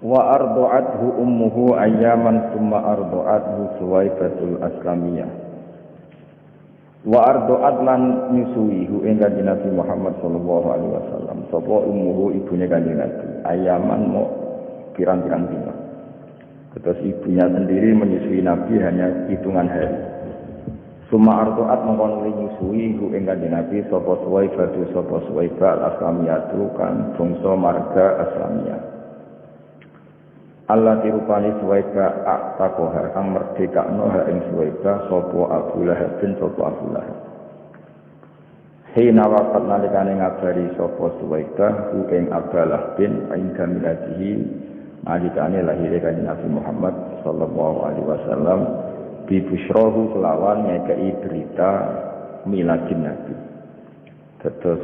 Wa ardu'athu ummuhu ayyaman summa ardu'athu Suwaibatul Aslamiyah. Wa ardu'at lan nyusuihu ing Kanjeng Nabi Muhammad sallallahu alaihi wasallam sapa ummuhu ibune Kanjeng Nabi ayyaman mau pirang-pirang dina. Terus ibunya sendiri menyusui Nabi hanya hitungan hari. Summa ardu'at mengkono nyusuihu ing Kanjeng Nabi sapa Suwaibah al-Aslamiyah kan bangsa marga Aslamiyah. Allah dirupani Suwaibah aktakoha kang merdekakno ha ing Suwaibah sapa Abu Lahab bin sapa Abu Lahab. Hina wafat nalikane ngabari sapa Suwaibah hu ing Abu Lahab bin ing gamilatihi nalikane lahire Kanjeng Nabi Muhammad sallallahu alaihi wasallam bi busyrahu kelawan ngekei berita miladin Nabi. Terus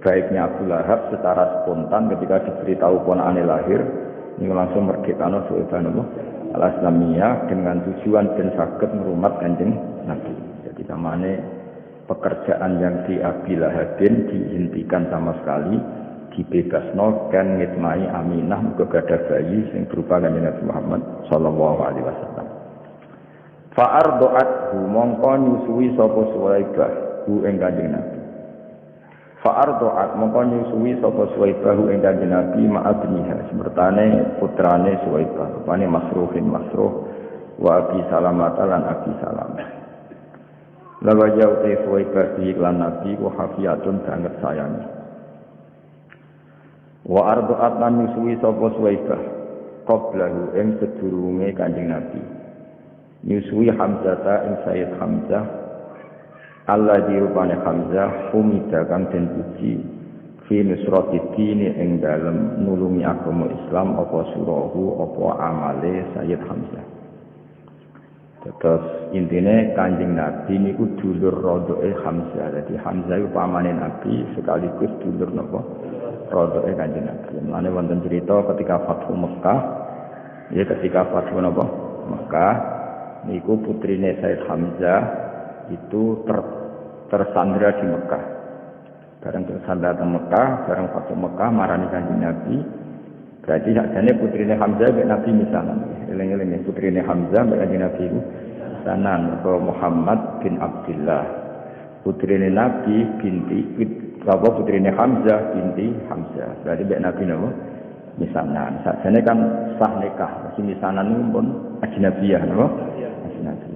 baiknya Abu Lahab secara spontan ketika diberitahu ponakane lahir ini langsung merdekano Suwaibah al-Aslamiyah dengan tujuan dan sakit merumat Kanjeng Nabi. Jadi namanya pekerjaan yang di Abi Lahabin dihentikan sama sekali, dibebasno kan ngitmai Aminah muga gadah bayi sing berupa Kanjeng Nabi Muhammad sallallahu alaihi wasallam. Fa ardu'athu mongko nyusui sapa Suwaibah hu ing Kanjeng Nabi. Fa ardu'at mongko nyusui sapa Suwaibah ing Kanjeng Nabi ma'abniha semertane putrane Suwaibah rupane Masruhin Masruh wa Abi Salamah lan Abi Salamah. Lawa jauh Suwaibah di iklan Nabi wa hafiyatun sangat sayangi. Wa ardu'at lan nyusui sapa Suwaibah qablahu ing sedurunge Kanjeng Nabi. Nyusui Hamzah ing Sayyid Hamzah Allah dirupane Hamzah humida kang den puji fi nusrati dini ing dalem nulungi agama Islam apa surahu apa amale Sayyid Hamzah. Terus intine Kanjeng Nabi niku dulur rodoke Hamzah. Jadi Hamzah iku pamane Nabi sekaligus dulur napa rodoke Kanjeng Nabi. Mane wonten cerita ketika Fathu Mekah, ya ketika Fathu napa Mekah niku putrine Sayyid Hamzah itu tersandra di Mekah. Bareng tersandra di Mekah, bareng Fathu Mekah marani Kanjeng Nabi. Berarti sakjane putrine Hamzah mek Nabi misanan. Eling-eling putrine Hamzah mek Kanjeng Nabi misanan Muhammad bin Abdullah. Putrine Nabi binti putrine Hamzah binti Hamzah. Berarti mek Nabi napa? Misanan. Sakjane kan sah nikah, misanan niku pun ajnabiyah napa? Ajnabiyah.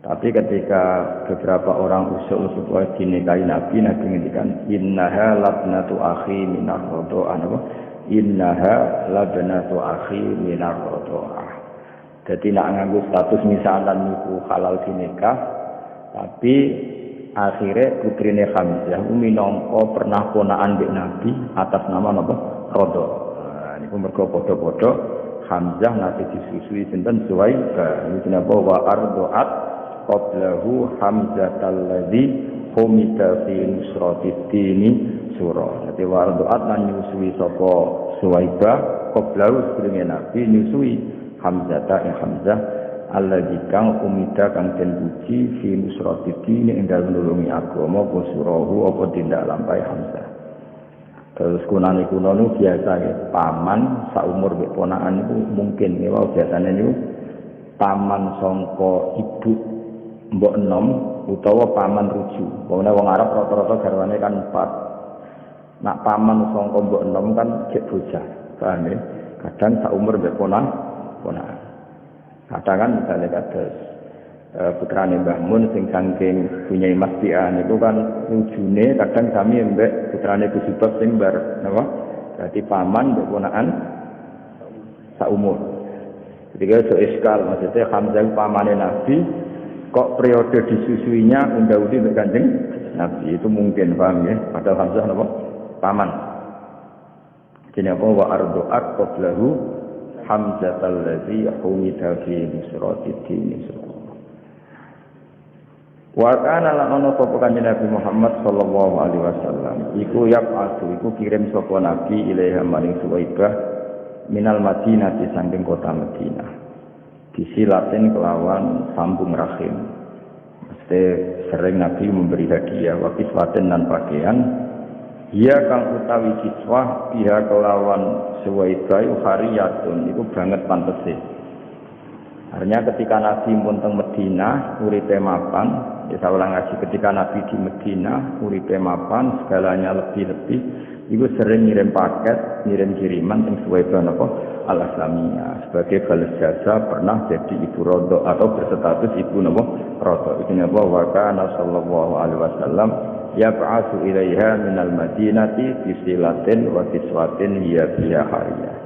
Tapi ketika beberapa orang usul supaya dinikahi Nabi ngendikan innaha labnatu akhi minar rodo'ah. Innaha labnatu akhi minar rodo'ah. Jadi nak nganggo status misalan niku halal dinikah, tapi akhirnya putrine Hamzah minangka pernah ponaan mbek Nabi atas nama napa? Rodo'. Nah, niku mergo padha-padha Hamzah nate disusui sinten Suwaibah. Niku napa wa ardu'at qablahu Hamzatal ladzi humida fi nusratid dini surah. Jadi wardu'at lan nyusui sapa Suwaibah qablahu sedurunge Nabi nyusui Hamzata ing Hamzah alladzi kang humida kang den puji fi nusratid dini ing dalem nulungi agama apa surahu apa tindak lampahe Hamzah. Terus kunane kuno biasa ya, paman saumur mek ponakan niku mungkin ya biasane niku paman sangka ibu mbok enom utawa paman ruju. Wong Arab rata-rata garwane kan 4. Nak paman sangka mbok enom kan cek bocah. Paham ya? Kadang sak umur mbek ponakan. Kadang kan misalnya kados putrane Mbah Mun sing saking punya Mas Tian itu kan rujune kadang kami mbek putrane Gus Subab sing bar napa? Berarti paman mbek ponakan sak umur. Ketika so iskal maksudnya Hamzah pamane Nabi kok periode disusuinya undang-undang untuk Kanjeng Nabi itu mungkin paham ya padahal Hamzah napa paman jadi apa wa ardu'at qablahu Hamzatal ladzi humida fi nusratid dini wa kana lan ana sapa Kanjeng Nabi Muhammad sallallahu alaihi wasallam iku yaqatu iku kirim sapa Nabi ilaiha maring Suwaibah minal Madinah di samping kota Madinah disilatin kelawan sambung rahim. Sering Nabi memberi hadiah wa kiswatin dan pakaian. Ia kang utawi kiswah dia kelawan Suwaibah hariyatun iku banget pantese. Artinya ketika Nabi pun teng Madinah uripe mapan, ya saya ulang lagi ketika Nabi di Madinah uripe mapan segalanya lebih-lebih, iku sering ngirim paket, ngirim kiriman teng Suwaibah napa Al-Aslamiyah sebagai balas jasa pernah jadi ibu rodok atau berstatus ibu napa rodok. Ini napa wa kana sallallahu alaihi wasallam yab'atsu ilaiha minal madinati bisilatin wa kiswatin hiya biha hariyah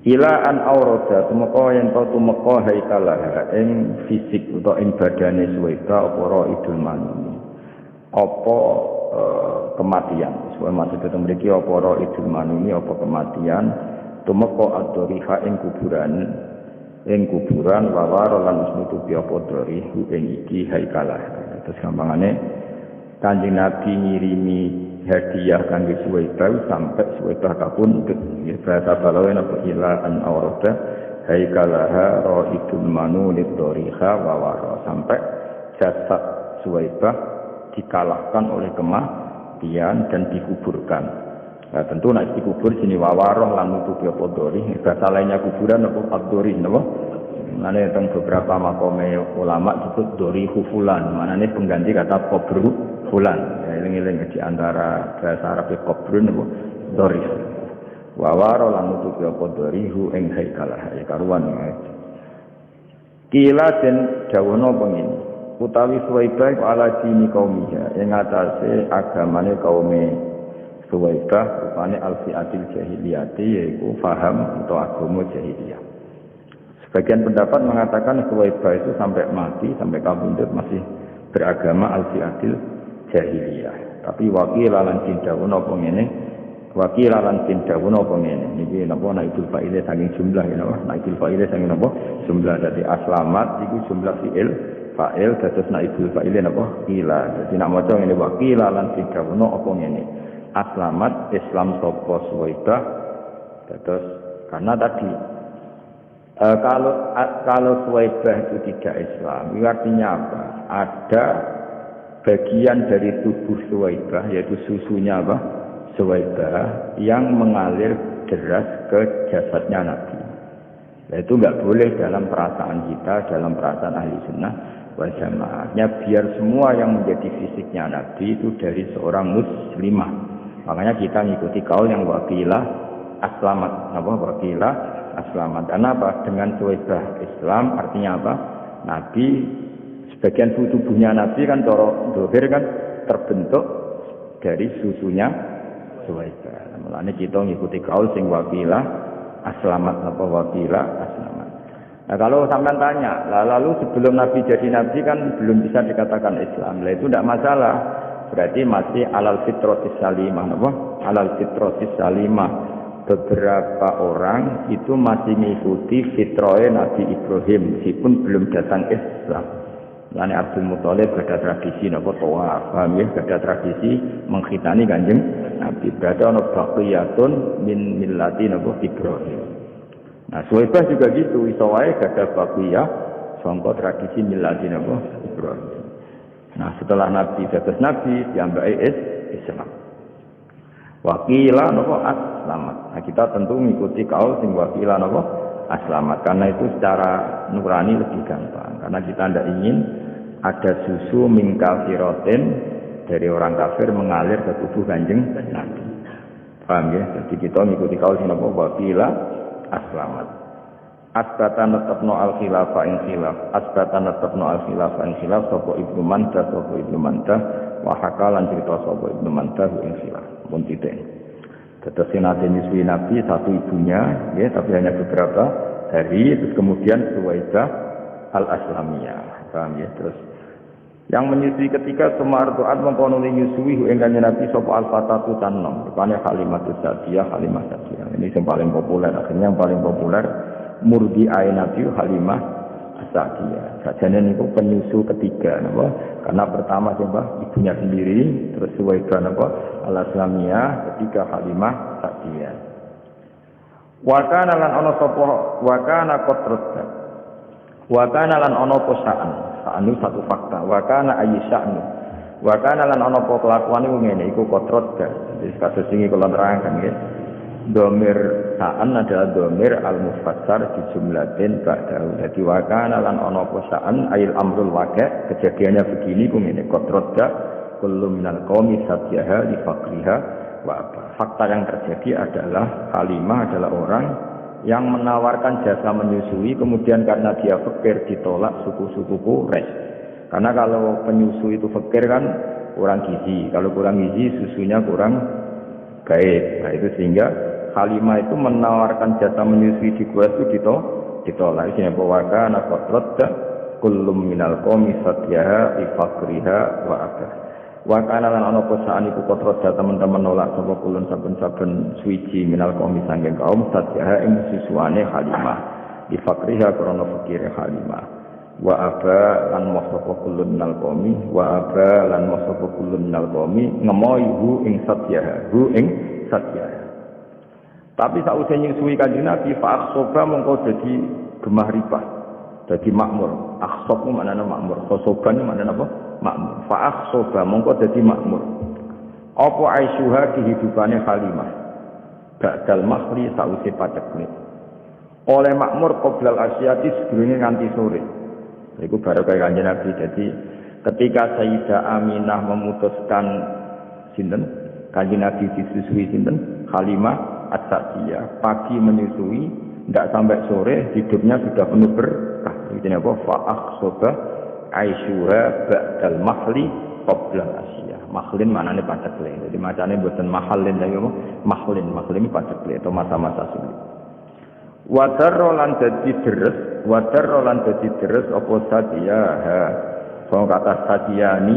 ila an aurada tumeka yen to tumeka haikalah ing fisik utawa ing badane Suwaibah apa raidul manuni apa kematian. Sesuai maksud itu mriki apa raidul manuni apa kematian tumeka ad-doriha ing kuburan wawara lan nutupi apa dorihu ing iki haikalah. Terus gampangane Kanjeng Nabi ngirimi hadiah kangge Suwaibah sampai Suwaibah kapundhut. Ya bahasa balawe napa ila an aurada haikalaha raidul manunid doriha wawara sampai jasad Suwaibah dikalahkan oleh kematian dan dikuburkan. Nah, tentu nek dikubur sini wawara lan nutupi apa dori. Bahasa lainnya kuburan apa abdori napa? Manane teng beberapa makome ulama disebut dori hufulan, manane pengganti kata kubur fulan. Ya eling-eling di antara bahasa Arab kubrun apa dori. Wawara lan nutupi apa dorihu ing haikalah ya karuan. Kila den dawono pengin utawi Suwaibah ala dini kaumiha ing atase agamane kaume Suwaibah rupane alfiatil jahiliyati yaiku faham atau agama jahiliyah. Sebagian pendapat mengatakan Suwaibah itu sampai mati, sampai kabundut masih beragama alfiatil jahiliyah. Tapi wakilalan cindaun apa ngene? Wakilalan cindaun apa ngene? Niki napa naikul fa'ile saking jumlah ya napa? Naikul fa'ile saking napa? Jumlah dari aslamat iku jumlah fi'il fa'il dados naikul fa'ile napa? Kila. Dadi nek maca ngene wakilalan cindaun apa ngene? Aslamat Islam sapa Suwaibah dados karena tadi kalau Suwaibah itu tidak Islam, itu artinya apa? Ada bagian dari tubuh Suwaibah, yaitu susunya apa? Suwaibah yang mengalir deras ke jasadnya Nabi. Nah, itu nggak boleh dalam perasaan kita, dalam perasaan ahli sunnah wal jamaahnya. Biar semua yang menjadi fisiknya Nabi itu dari seorang muslimah. Makanya kita ngikuti kaul yang wakilah aslamat, apa wakilah aslamat. Karena apa? Dengan Suwaibah Islam artinya apa? Nabi sebagian tubuhnya Nabi kan coro dohir kan terbentuk dari susunya Suwaibah. Mulane kita ngikuti kaul sing wakilah aslamat apa wakilah aslamat. Nah kalau sampean tanya, lalu sebelum Nabi jadi Nabi kan belum bisa dikatakan Islam. Lah itu tidak masalah. Berarti masih alal fitratis salimah, apa? Alal fitratis salimah. Beberapa orang itu masih mengikuti fitrahnya Nabi Ibrahim meskipun belum datang Islam. Lalu Abdul Muthalib ada tradisi napa tawaf, paham ya? Ada tradisi mengkhitani Kanjeng Nabi. Berarti ana baqiyatun min millati napa Ibrahim. Nah, Suwaibah juga gitu, iso wae ada baqiyah sangka tradisi millati napa Ibrahim. Nah, setelah Nabi dados Nabi diambaki Islam. Wakila napa aslamat. Nah, kita tentu mengikuti kaul sing wakila napa aslamat karena itu secara nurani lebih gampang. Karena kita tidak ingin ada susu min kafirotin dari orang kafir mengalir ke tubuh Kanjeng Nabi. Paham ya? Jadi kita mengikuti kaul sing napa wakila aslamat. Asbatan netepno al-khilafah ing khilaf. Asbatan netepno al-khilafah ing khilaf sapa Ibnu Mandah sapa Ibnu Mandah wa hakalan cerita sapa Ibnu Mandah ing khilaf. Pun titik. Tetes nate nyusui Nabi satu ibunya, ya, tapi hanya beberapa hari. Terus kemudian Suwaibah al-Aslamiyah, paham ya? Terus yang menyusui ketika Sumartu'at mengkonuli nyusui ing kanjeng Nabi sapa al-fatatu tanom, rupane Halimatus Sa'diyah, Halimah Sa'diyah. Ini yang paling populer, akhirnya yang paling populer murdi ae Nabi Halimah Sa'diyah. Sajane niku penyusu ketiga napa? Karena pertama coba ibunya sendiri, terus Suwaibah napa? Al-Aslamiyah, ketiga Halimah Sa'diyah. Wa kana lan ana sapa wa kana qatrat. Wa kana lan ana posaan. sa'nu satu fakta wa kana ayyusa'nu wa kana lan ana apa kelakuan iku ngene iku kotrot ga wis kados sing kula terangkan nggih domir sa'an adalah domir al-mufassar di jumlatin ba'dahu jadi wa kana lan ana apa sa'an ayil amrul waqi' kejadiannya begini ku ngene kotrot ga kullu minal qaumi satyaha li faqriha wa apa fakta yang terjadi adalah Halimah adalah orang yang menawarkan jasa menyusui kemudian karena dia fakir ditolak suku-suku Quraisy. Karena kalau penyusu itu fakir kan kurang gizi, kalau kurang gizi susunya kurang baik. Nah itu sehingga Halimah itu menawarkan jasa menyusui di Quraisy itu ditolak. Ini bahwa kana qatradda kullum minal qaumi satyaha ifakriha wa abah. Wa kana lan ana posaan iku kotrada teman-teman nolak sapa kulun saben-saben suci minal qaumi sanging kaum satyaha ing sisuane Halimah di fakriha krana fakire Halimah wa aba lan masapa kulun minal qaumi wa aba lan masapa kulun minal qaumi ngemoi hu ing satyaha tapi sausé nyusui kanjeng Nabi fa akhsoba mongko dadi gemah ripah dadi makmur akhsob maknane makmur khosoban maknane apa makmur fa'akh soba mongko dadi makmur apa aisyuha kehidupane Halimah ba'dal mahri sause pacekne oleh makmur qoblal asyati sedurunge nganti sore iku barokah kanjeng Nabi jadi ketika Sayyidah Aminah memutuskan sinten kanjeng Nabi disusui sinten Halimah As-Sa'diyah pagi menyusui ndak sampai sore hidupnya sudah penuh berkah ini apa fa'akh soba aisyuha ba'dal mahli qoblal asyiyah. Mahlin maknane pacekle. Jadi macane mboten mahalin tapi apa? Mahlin pacekle atau masa-masa sulit. Wadarro lan dadi deres apa sadia ha. Wong kata sadiani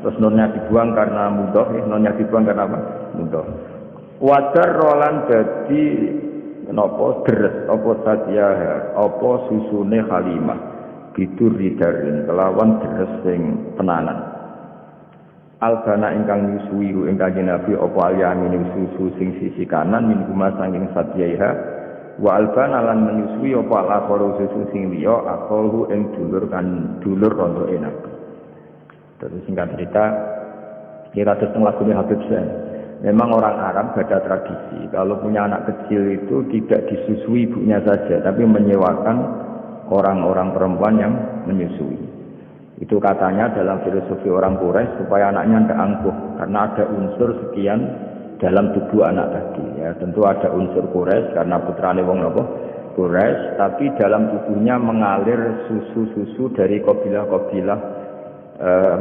terus nonnya dibuang karena mudah, nonnya dibuang karena apa? Mudah. Wadarro lan dadi napa deres apa sadia ha, apa susune Halimah. Bidur ridarin kelawan deres sing tenanan albana ingkang nyusui ingkang Nabi apa aliyamini susu sing sisi kanan min kuma sanging satyaiha wa albana lan menyusui apa alakoro susu sing liya akolu ing dulur rondo enak terus singkat cerita kira terus lagunya Habib Zain memang orang Arab ada tradisi kalau punya anak kecil itu tidak disusui ibunya saja tapi menyewakan orang-orang perempuan yang menyusui. Itu katanya dalam filosofi orang Quraisy supaya anaknya tidak angkuh karena ada unsur sekian dalam tubuh anak tadi. Ya, tentu ada unsur Quraisy karena putrane wong napa? Quraisy, tapi dalam tubuhnya mengalir susu-susu dari kabilah-kabilah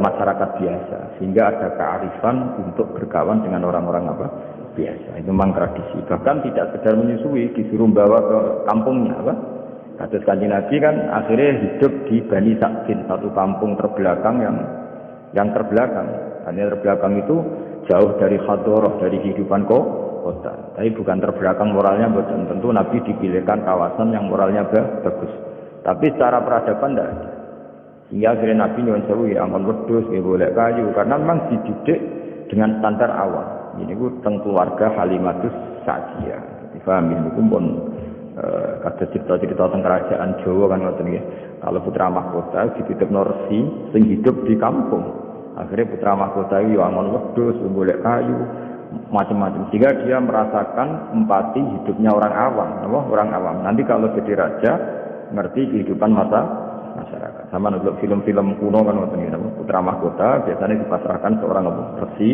masyarakat biasa sehingga ada kearifan untuk berkawan dengan orang-orang apa? Biasa. Itu memang tradisi. Bahkan tidak sekedar menyusui disuruh bawa ke kampungnya apa? Kados Kanjeng Nabi kan akhirnya hidup di Bani Sa'din, satu kampung terbelakang yang terbelakang. Hanya terbelakang itu jauh dari hadrah, dari kehidupan kota. Tapi bukan terbelakang moralnya, bukan tentu Nabi dipilihkan kawasan yang moralnya bagus. Tapi secara peradaban tidak ada. Hingga akhirnya Nabi nyuwun sewu ya ampun wedhus, ya boleh kayu, karena memang dididik dengan standar awal. Ini ku teng keluarga Halimatus Sa'diyah. Difahami niku pun kada cerita-cerita tentang kerajaan Jawa kan ngoten nggih. Kalau putra mahkota dititipno resi sing hidup di kampung. Akhirnya putra mahkota iki yo angon wedhus, golek kayu, macam-macam. Sehingga dia merasakan empati hidupnya orang awam, apa? Orang awam. Nanti kalau jadi raja ngerti kehidupan masyarakat. Sama untuk film-film kuno kan ngoten nggih, putra mahkota biasanya dipasrahkan seorang resi,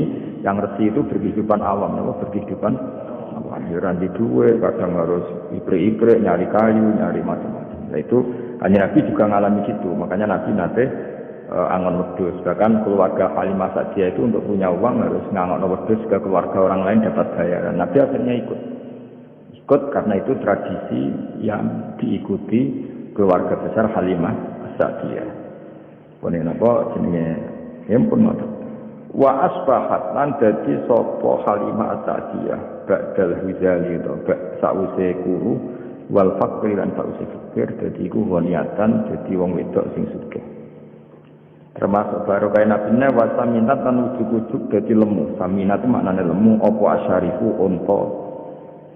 yang resi itu berkehidupan awam, apa? Berkehidupan anjuran di duit, kadang harus ipre-ipre, nyari kayu, nyari macam-macam. Nah itu hanya Nabi juga ngalami situ. Makanya Nabi nanti angon wedhus. Bahkan keluarga Halimah Sa'diyah itu untuk punya uang harus ngangon wedhus ke keluarga orang lain dapat bayaran. Nabi akhirnya ikut karena itu tradisi yang diikuti keluarga besar Halimah Sa'diyah. Pone napa jenenge empun ngoten. Wa asbahat lan dadi sapa Halimah As-Sa'diyah ba'dal hizali to sause kuru wal faqir lan sause fakir dadi iku waniatan dadi wong wedok sing sugih termasuk barokah nabine wa saminat lan ujug-ujug dadi lemu saminat maknane lemu apa asyarifu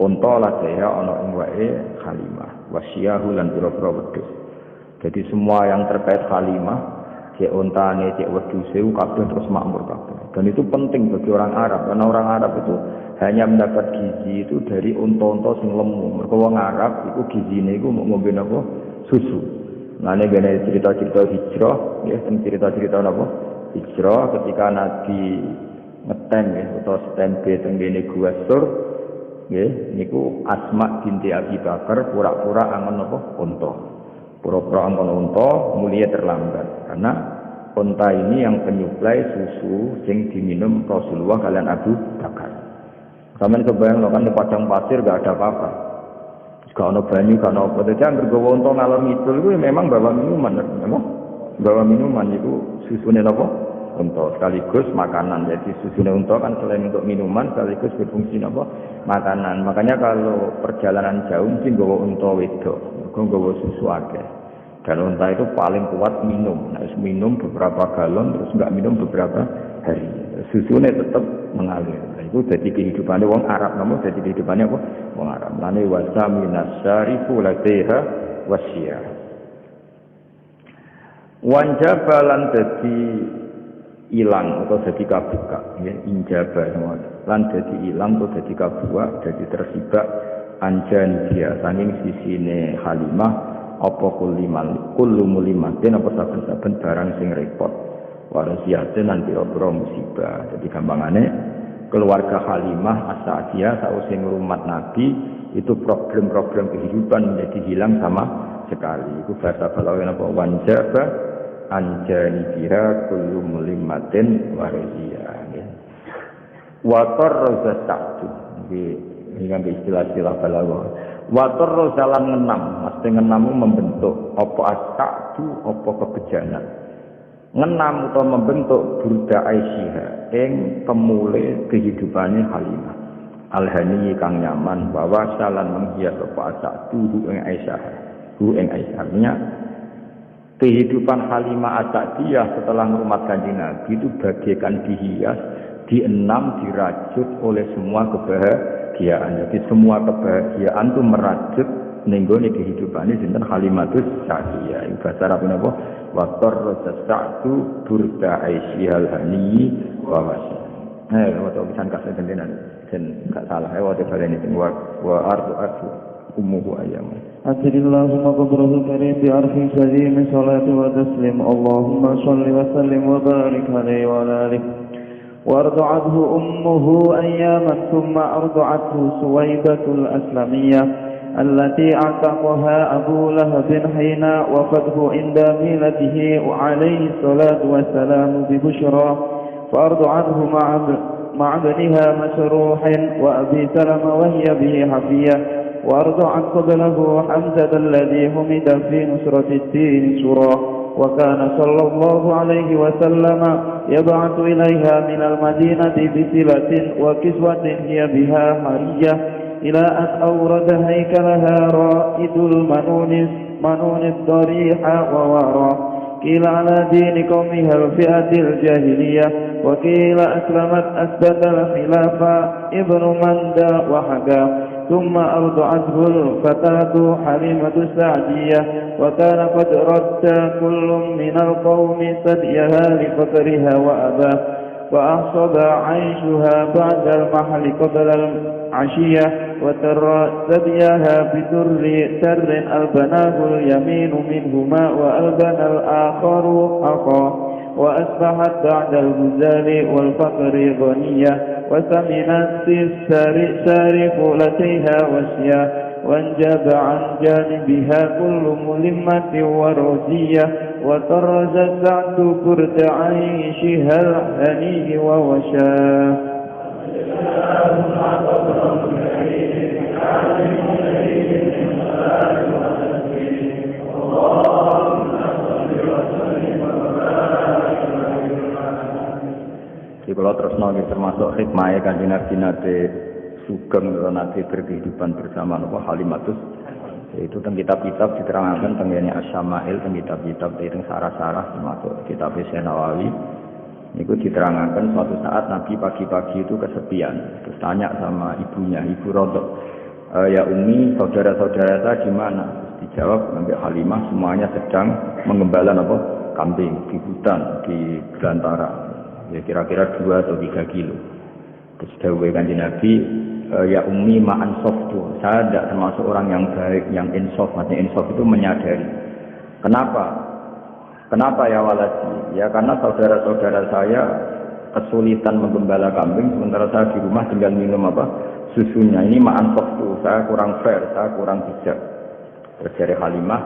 unta ladaya ana ing wae Halimah wasyahu lan pira-pira wedhus jadi semua yang terkait Halimah cek ontane, cek wedhuse kabeh terus makmur kabeh. Dan itu penting bagi orang Arab, karena orang Arab itu hanya mendapat gizi itu dari unta-unta sing lemu. Mergo wong Arab iku gizine iku mau ngombe napa? Susu. Nah ini gene cerita-cerita hijrah, ya, cerita-cerita napa? Hijrah ketika Nabi ngetem ya, atau stempe teng gene Gua Sur, ya, niku Asma binti Abi Bakar pura-pura angon napa? Unta. Pura-pura angon unta, mulia terlambat. Karena unta ini yang penyuplai susu sing diminum Rasulullah kalian Abu Bakar. Sampeyan kebayang kan di padang pasir gak ada apa-apa. Gak ada banyu, gak ada apa. Jadi yang bergawa unta ngalor ngidul itu memang bawa minuman. Memang bawa minuman itu susunya apa? Unta. Sekaligus makanan. Jadi susunya unta kan selain untuk minuman sekaligus berfungsi apa? Makanan. Makanya kalau perjalanan jauh mesti gawa unta wedok. Gawa susu akeh. Dan unta itu paling kuat minum. Nah, minum beberapa galon terus enggak minum beberapa hari. Susunya tetap mengalir. Nah, itu jadi kehidupannya wong Arab, namun jadi kehidupannya apa? Wong Arab. Lane wasa minasyarifu latiha wasya. Wanjabalan dadi ilang atau dadi kabuka, ya injaba lan dadi ilang atau dadi kabuka, dadi tersibak anjan dia saking sisine Halimah apa kullu mulimatin apa saben-saben barang sing repot warasiatin nanti obro musibah. Jadi gampangane keluarga Halimah As-Sa'diyah sause ngrumat Nabi itu problem-problem kehidupan menjadi hilang sama sekali. Itu bahasa balaghah apa wanjaba anjani biha kullu mulimatin warasiah. Wa tarza sa'du. Ini kan istilah-istilah balaghah. Wator jalan ngenam, mesti ngenamu membentuk apa as-sa'du, apa kebejanan. Ngenam atau membentuk burda Aisyah, ing kemule kehidupannya Halimah. Al-hani kang nyaman, bahwa salan menghias apa as-sa'du ing Aisyah. Ing Aisyah artinya kehidupan Halimah as-Sa'diyah setelah ngrumat Kanjeng Nabi itu bagaikan dihias, dienam, dirajut oleh semua kebahagiaan. Jadi semua kebahagiaan itu merajut nenggone kehidupane sinten Halimatus Sa'diyah. Bahasa Arab napa? Wa tarza sa'du burda aisyihal hani wa wasi. Waktu pisan kasih gendenan dan enggak salah waktu baleni wa ardu ummuhu ayyam. Assalamualaikum warahmatullahi wabarakatuh. Bi salatu wa taslim. Allahumma shalli wa sallim wa barik alaihi wa ala alihi. وارضعته أمه أياما ثم أرضعته سويبة الأسلمية التي اعتقها أبو لهب حين وفته عند ميلته عليه الصلاة والسلام ببشرى فأرضعته مع ابنها مسروح وأبي سلمة وهي به حفية وأرضعت قبله حمزة الذي حمد في نصرة الدين سرى وكان صلى الله عليه وسلم يبعث إليها من المدينة بسلة وكسوة هي بها حرية إلى أن أورد هيكلها رائد المنون الضريح ووارى قيل على دين قومها الفئة الجاهلية وقيل أسلمت أثبت الخلافة ابن مندى وحكى ثم أرضعته الفتاة حليمة السعدية وكان قد رد كل من القوم ثديها لفقرها وأباه وأحصب عيشها بعد المحل قبل العشية وتر ثديها تر ألبناه اليمين منهما وألبن الآخر أخاه وأصبحت بعد الهزال والفقر غنية وسمنت سارفلتيها وشيا وانجب عن جانبها كل ملمة ورزية وطرز السعد كرد عيشها الهني ووشاه Jadi kalau terus nanti termasuk hikmahnya Kanjeng Nabi nate sugeng atau nate berkehidupan bersama Halimatus, itu tentang kitab-kitab diterangkan tentang As-Syama'il, tentang kitab-kitab tentang sarah-sarah termasuk kitab Syekh Nawawi. Itu diterangkan suatu saat Nabi pagi-pagi itu kesepian, terus tanya sama ibunya, Ibu Rodok, ya Umi, saudara-saudara saya di mana? Terus dijawab Nabi Halimah semuanya sedang mengembala kambing di hutan, di belantara, ya kira-kira 2 atau 3 kilo. Terus dawuh Kanjeng Nabi, ya ummi ma'an softu, saya tidak termasuk orang yang baik, yang insaf. Maksudnya insaf itu menyadari. Kenapa ya waladi? Ya karena saudara-saudara saya kesulitan menggembala kambing, sementara saya di rumah tinggal minum susunya. Ini ma'an softu, saya kurang fair, saya kurang bijak. Terus dari Halimah,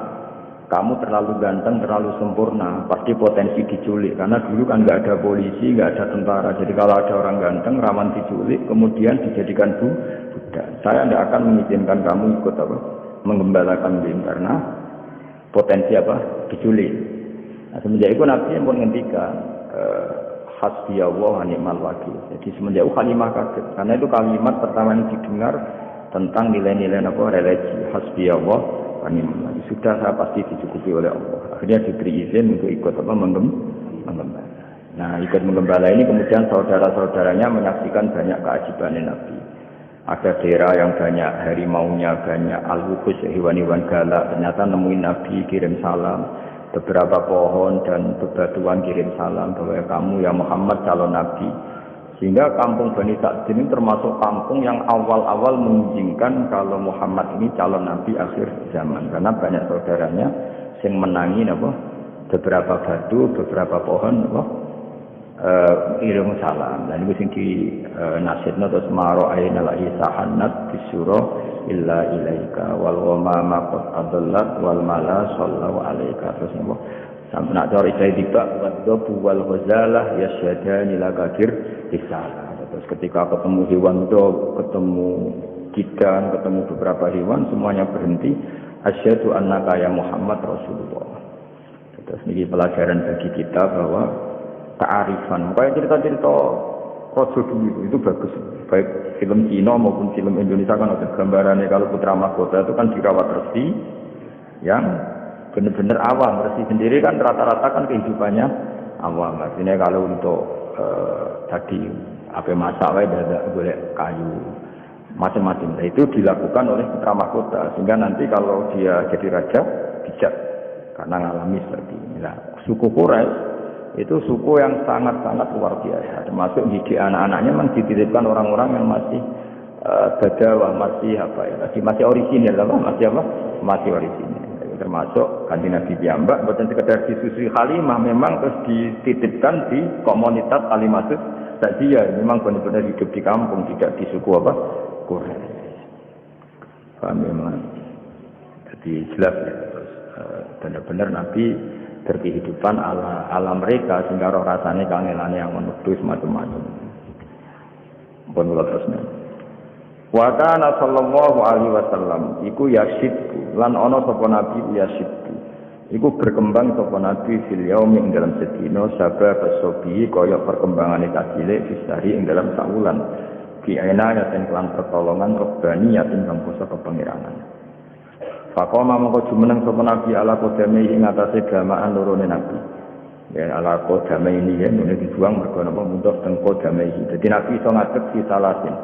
kamu terlalu ganteng, terlalu sempurna, pasti potensi diculik. Karena dulu kan nggak ada polisi, nggak ada tentara. Jadi kalau ada orang ganteng, rawan diculik, kemudian dijadikan budak. Saya tidak akan mengizinkan kamu ikut menggembala kambing karena potensi diculik. Nah, semenjak itu Nabi yang pun ngendikan hasbiyallah wa ni'mal wakil. Jadi semenjak itu Halimah kaget. Karena itu kalimat pertama yang didengar tentang nilai-nilai religi. Hasbiyallah wa ni'mal wakil. Sudah saya pasti dicukupi oleh Allah. Akhirnya diberi izin untuk ikut menggembala. Nah, ikut menggembala ini kemudian saudara-saudaranya menyaksikan banyak keajaiban Nabi. Ada daerah yang banyak harimaunya, banyak al-wuhus, hewan-hewan galak. Ternyata nemuin Nabi kirim salam. Beberapa pohon dan bebatuan kirim salam bahwa kamu ya Muhammad calon Nabi. Sehingga kampung Bani Sa'd ini termasuk kampung yang awal-awal mengizinkan kalau Muhammad ini calon Nabi akhir zaman. Karena banyak saudaranya yang menangi beberapa batu, beberapa pohon kirim salam. Dan itu sing di nasidna terus maro aina la isahanat bisyura illa ilaika wal ghamama qad adallat wal mala sallallahu alaika. Terus sampai nak cari saya tiba wadzabu wal ghazalah yasyadani lakadir risalah. Terus ketika ketemu hewan itu, ketemu ikan, ketemu beberapa hewan, semuanya berhenti. Asyhadu annaka ya Muhammad Rasulullah. Terus ini pelajaran bagi kita bahwa ta'arifan. Kayak cerita-cerita Rasul dulu itu bagus. Baik film Cina maupun film Indonesia kan ada gambarannya kalau putra mahkota itu kan dirawat resi yang benar-benar awam. Resi sendiri kan rata-rata kan kehidupannya awam. Artinya kalau untuk tadi apa masak ada boleh kayu macam-macam. Nah, itu dilakukan oleh putra mahkota sehingga nanti kalau dia jadi raja bijak karena ngalami seperti ini. Nah, suku Quraisy itu suku yang sangat-sangat luar biasa. Termasuk didik anak-anaknya memang dititipkan orang-orang yang masih badawah, masih masih orisinil masih orisinil. Termasuk Kanjeng Nabi piyambak bukan sekedar disusui Halimah, memang terus dititipkan di komunitas Kalimatus Sa'diyah. Memang benar-benar hidup di kampung, tidak di suku Quraisy. Paham memang. Jadi jelas ya, terus benar-benar Nabi berkehidupan ala mereka sehingga roh rasanya kangenane yang menudus macam-macam. Pun kula terusna. Wa kana sallallahu alaihi wasallam iku yasidku lan ana sapa nabi yasidku. Iku berkembang sapa nabi fil yaumi ing dalam sedina sabab sobi kaya perkembangane cilik fisari ing dalam saulan. Ki ana yaten kelan pertolongan robbani yaten kang kusa kepangeranan. Fakoma mongko jumeneng sapa nabi ala kodame ing atase gamaan lorone nabi. Ya ala kodame ini ya ngene dibuang mergo napa mundur teng kodame iki. Dadi nabi iso ngadeg di salasin.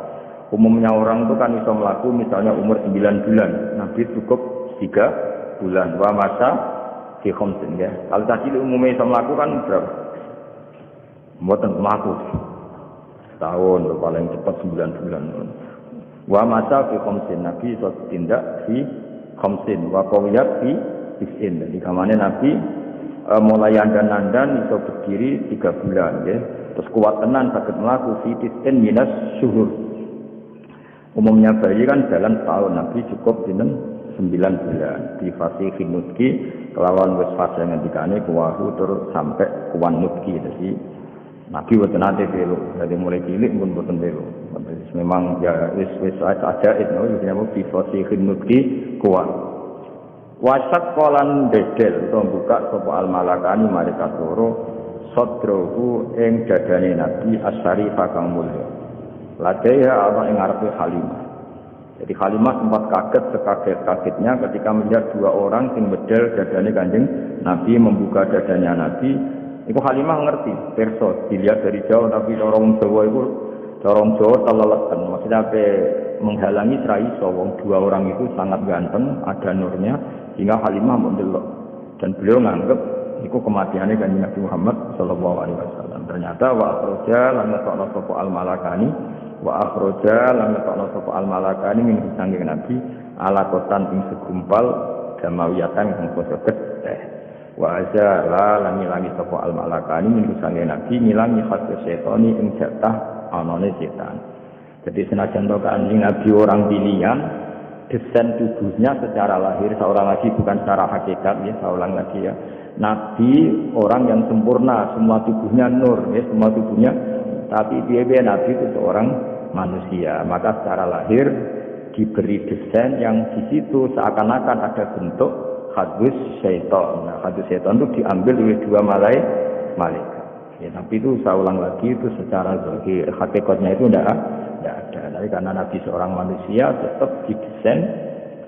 Umumnya orang itu kan iso mlaku misalnya umur 9 bulan. Nabi cukup 3 bulan. Wa masa fi khamsin ya. Kalau tadi umumnya iso mlaku kan berapa? Mboten mlaku. Tahun paling cepat 9 bulan. Wa masa fi khamsin nabi iso tindak fi khamsin wa qawiyat fi isin. Jadi kamane Nabi mulai andan-andan iso berdiri 3 bulan ya. Terus kuat tenan saged mlaku fi isin minas syuhur. Umumnya bayi kan jalan tahun, Nabi cukup dinten 9 bulan di fase nutki kelawan wis fase ngendikane kuwahu terus sampai kuwan nutki. Jadi Nabi boten nate belo. Dari mulai cilik pun boten belo. Memang ya wis aja itu namanya di fase nutki kuat. Wasak kolan bedel to buka sapa al malakani malaikat loro sadrohu ing dadane Nabi asyarifah kang mulya. Ladaiha Allah ing ngarepe Halimah. Jadi Halimah sempat kaget sekaget-kagetnya ketika melihat 2 orang sing bedel dadane Kanjeng Nabi membuka dadanya Nabi. Iku Halimah ngerti, perso dilihat dari jauh Nabi corong Jawa iku corong Jawa teleleten. Maksudnya menghalangi serai wong 2 orang itu sangat ganteng, ada nurnya, sehingga Halimah mendelok dan beliau nganggep iku kematiannya kanjeng Nabi Muhammad sallallahu alaihi wasallam. Ternyata wa akhraja lan ngetokno sapa al malakani wa akhraja lan ngetokno sapa al malakani min sanging Nabi ala kotan ing segumpal jamawiyatan kang poso getih. Wa azala lan ngilangi sapa al malakani min sanging Nabi ngilangi khas setoni ing jatah anane setan. Jadi senajan to kanjeng Nabi orang pilihan, desain tubuhnya secara lahir seorang lagi bukan secara hakikat ya, seorang lagi ya. Nabi orang yang sempurna, semua tubuhnya nur ya, semua tubuhnya. Tapi dia Nabi itu seorang manusia, maka secara lahir diberi desain yang di situ seakan-akan ada bentuk hadus syaitan. Nah, hadus syaitan itu diambil oleh dua malaikat. Ya, tapi itu saya ulang lagi itu secara zahir, hakikatnya itu tidak ada. Tapi karena Nabi seorang manusia tetap didesain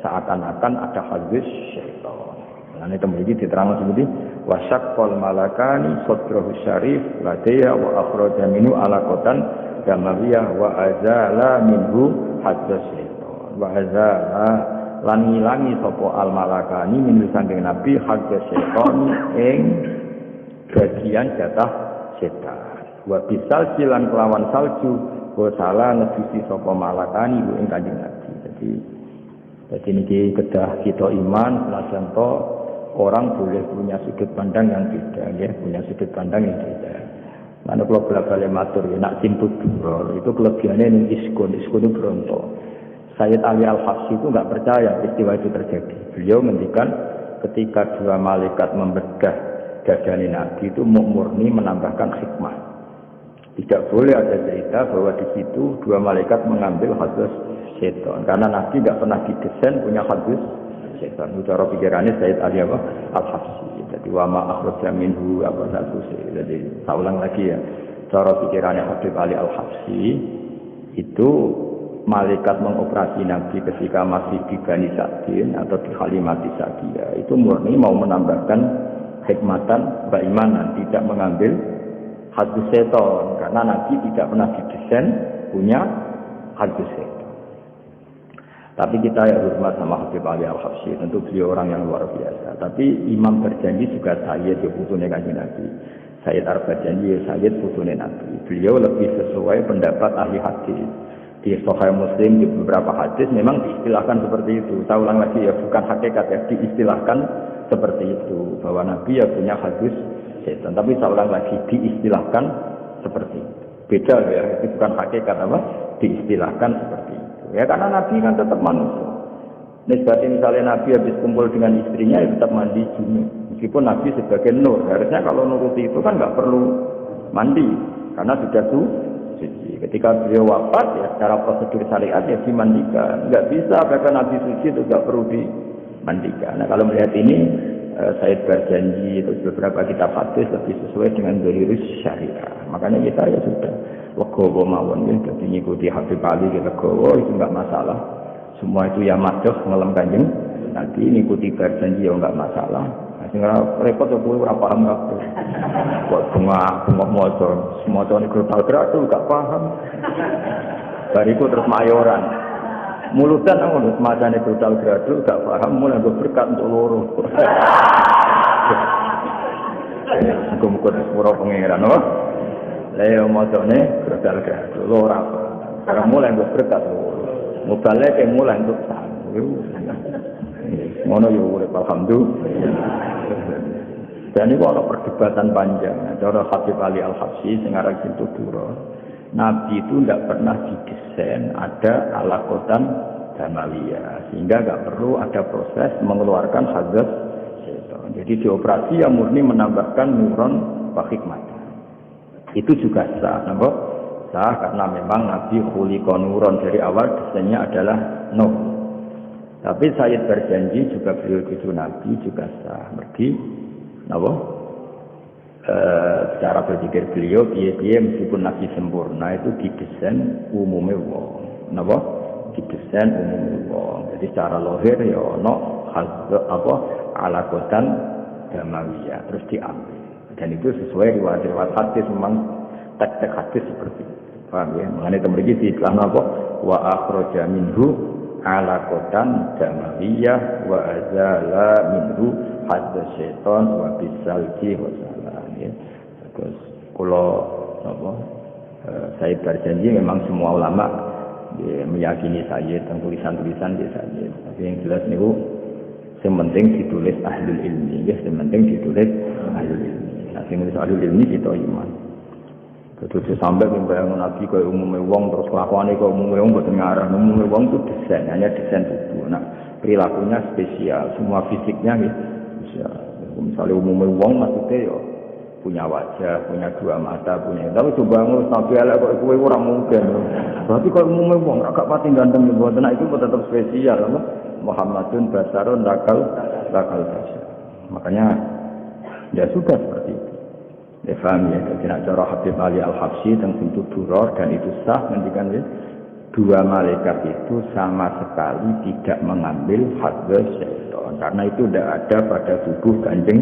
seakan-akan ada hadis syaitan. Nah, ini kemudian diterangkan seperti wasyaqqal malakani sadrahu syarif ladaya wa akhraja minhu alaqatan damawiyah wa azala minhu hadis syaitan. Wa azala lan ngilangi sapa al malakani min saking Nabi hadis syaitan ing bagian jatah setan. Wa bisal silan kelawan salju wa salah nebusi sapa malakani ku ing kanjeng Nabi. Jadi niki kedah kita iman senajan to orang boleh punya sudut pandang yang beda ya, punya sudut pandang yang beda. Mana kalau balik matur ya nak simput duro itu kelebihannya ning iskun itu bronto. Sayyid Ali Al-Habsyi itu enggak percaya peristiwa itu terjadi. Beliau ngendikan ketika dua malaikat membedah dadane Nabi itu murni menambahkan hikmah. Tidak boleh ada cerita bahwa di situ dua malaikat mengambil hadis setan karena Nabi tidak pernah didesain punya hadis setan. Cara pikirannya Sayyid Ali Al-Habsyi. Jadi wa ma akhraja minhu apa satu. Jadi saya ulang lagi ya. Cara pikirannya Habib Ali Al-Habsyi itu malaikat mengoperasi Nabi ketika masih di Bani Sa'din atau di Halimati Sa'diyah itu murni mau menambahkan hikmatan berimanan, tidak mengambil hadis setan karena Nabi tidak pernah didesain punya hadis setan. Tapi kita ya hormat sama Habib Ali Al-Habsyi, tentu beliau orang yang luar biasa. Tapi Imam berjanji juga Sayyid ya putune kanjeng Nabi. Sayyid Ar-Bajanji ya Sayyid putune Nabi. Beliau lebih sesuai pendapat ahli hadis. Di Sahih Muslim di beberapa hadis memang diistilahkan seperti itu. Saya ulang lagi ya, bukan hakikat ya, diistilahkan seperti itu bahwa Nabi ya punya hadis setan. Tapi saya ulang lagi diistilahkan seperti itu. Beda ya, itu bukan hakikat apa? Diistilahkan seperti itu. Ya karena Nabi kan tetap manusia. Nisbatnya misalnya Nabi habis kumpul dengan istrinya ya tetap mandi junub. Meskipun Nabi sebagai nur, harusnya kalau nuruti itu kan nggak perlu mandi karena sudah suci. Ketika beliau wafat ya secara prosedur syariat ya dimandikan. Nggak bisa bahkan Nabi suci itu nggak perlu dimandikan. Nah kalau melihat ini Sayyid berjanji itu beberapa kitab hadis lebih sesuai dengan dalil syariah. Makanya kita ya sudah legowo mawon ya jadi ngikuti Habib Ali ya legowo itu enggak masalah. Semua itu ya madoh ngelem kanjeng nanti ngikuti berjanji ya enggak masalah. Nah sing repot yo kuwi ora paham kabeh. Kok bengak maca semono niku talgrak tuh enggak paham. Bariku terus mayoran. Mulutan ngono semacane brutal gradu gak paham mulai berkat untuk loro. Muga-muga sepuro pangeran no. Lah yo mocone brutal gradu loro apa. Karena mulai berkat loro. Mubale ke mulai untuk satu. Ngono yo urip alhamdulillah. Dan itu ada perdebatan panjang. Cara Habib Ali Al-Habsyi sing aran Sintu Duro. Nabi itu tidak pernah didesain ada alakotan damawiyah sehingga nggak perlu ada proses mengeluarkan hadis setan. Jadi dioperasi yang murni menambahkan nuron wa hikmatan. Itu juga sah, nampak? Sah karena memang Nabi khuliqa nuron dari awal desainnya adalah nur. Tapi Sayyid berjanji juga beliau itu Nabi juga sah. Berarti, nampak? Secara berpikir beliau dia meskipun Nabi sempurna itu didesain umumnya wong, napa? Didesain umumnya wong. Jadi secara lahir ya ono apa alakotan damawiyah terus diambil. Dan itu sesuai riwayat hadis memang teks hadis seperti itu. Paham ya? Mengenai kemudian di Islam apa? Wa akhraja minhu alakotan damawiyah wa azala minhu hadza syaitan wa bisalji wa salam ya. Terus kula saya berjanji memang semua ulama meyakini saya tentang tulisan-tulisan dia saja. Tapi yang jelas niku yang penting ditulis ahlul ilmi, ya, yang penting ditulis ahlul ilmi. Nah, sing nulis ahlul ilmi kita iman. Terus sampai membayang Nabi kaya umumnya wong terus kelakuannya kaya umumnya wong buat ngarah. Umumnya wong itu desain, hanya desain tubuh. Nah, perilakunya spesial, semua fisiknya gitu. Misalnya umumnya wong maksudnya ya punya wajah, punya dua mata, punya. Tapi coba ngurus Nabi ala kok kowe ora mungkin. Berarti kalau umumnya wong agak pati ganteng ibu, nah itu tetap spesial, apa? Muhammadun basarun lakal basar. Makanya ya sudah seperti itu. Ya paham ya, jadi nak cara Habib Ali Al-Habsyi tentang pintu duror dan itu sah mendikan ya. Dua malaikat itu sama sekali tidak mengambil hadza syaitan karena itu tidak ada pada tubuh Kanjeng.